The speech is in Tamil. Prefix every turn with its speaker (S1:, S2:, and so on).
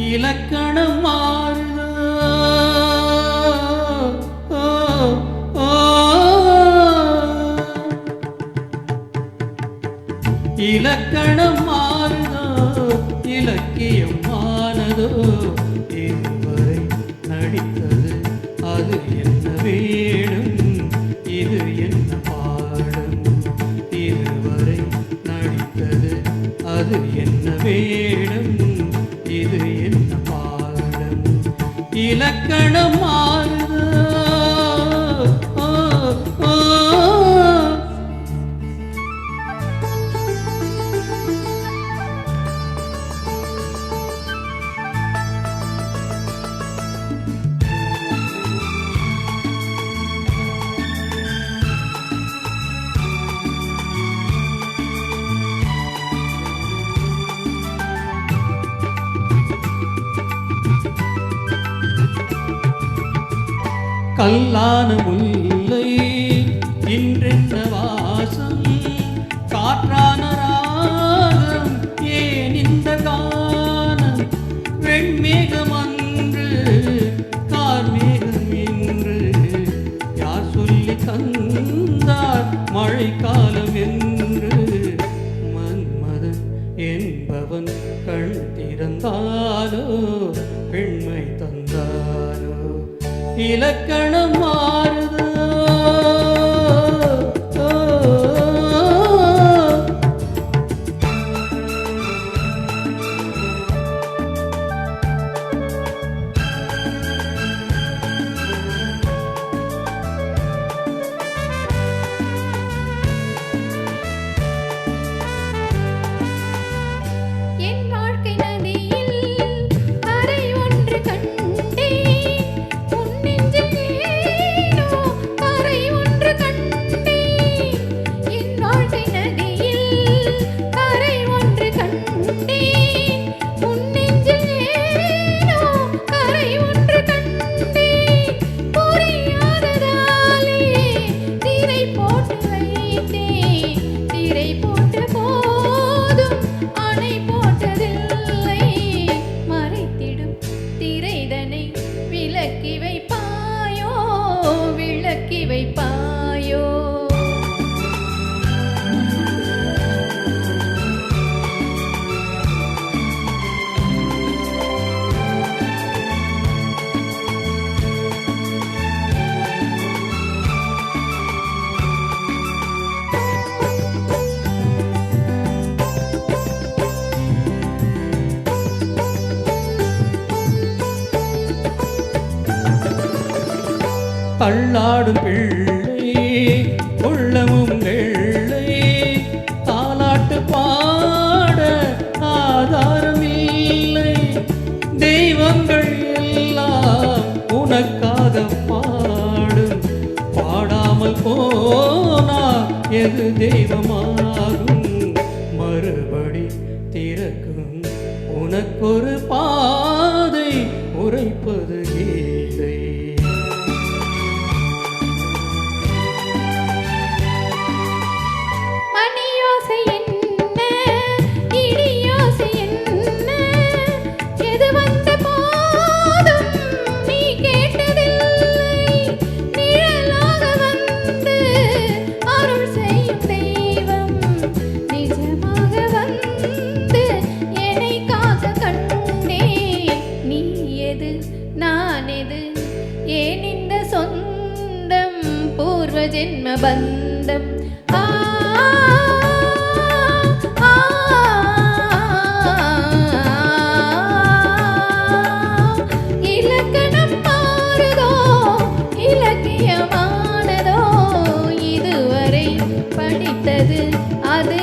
S1: இலக்கணம் மாறுதோ இலக்கணம் மாறுதோ இலக்கியம் மாறுதோ இதுவரை நடித்தது அது என்ன வேணும் இது என்ன பாடம் இதுவரை நடித்தது அது என்ன வேணும் இது என்ன பாடம் இலக்கணம் மாறுதோ கல்லான முல்லை இன்றென்ன வாசம் காற்றான ராகம் ஏன் இந்த கானம் வெண்மேகம் அன்று கார்மேகம் என்று யார் சொல்லி தந்தார் மழைக்காலம் என்று மன்மதன் என்பவன் கண் திறந்தாலோ பெண்மை தந்தாலோ இலக்கணம் மாறுதோ விளக்கி வைப்பாயோ தள்ளாடும் பிள்ளை உள்ளமும் வெள்ளை தாலாட்டு பாட ஆதாரம் இல்லை தெய்வங்கள் எல்லாம் உனக்காக பாடும் பாடாமல் போனா எது தெய்வமாகும் மறுபடி திறக்கும் உனக்கொரு பாதை உரைப்பது கீதை ஜென்ம பந்தம் இலக்கணம் மாறுதோ இலக்கியமானதோ இதுவரை படித்தது அது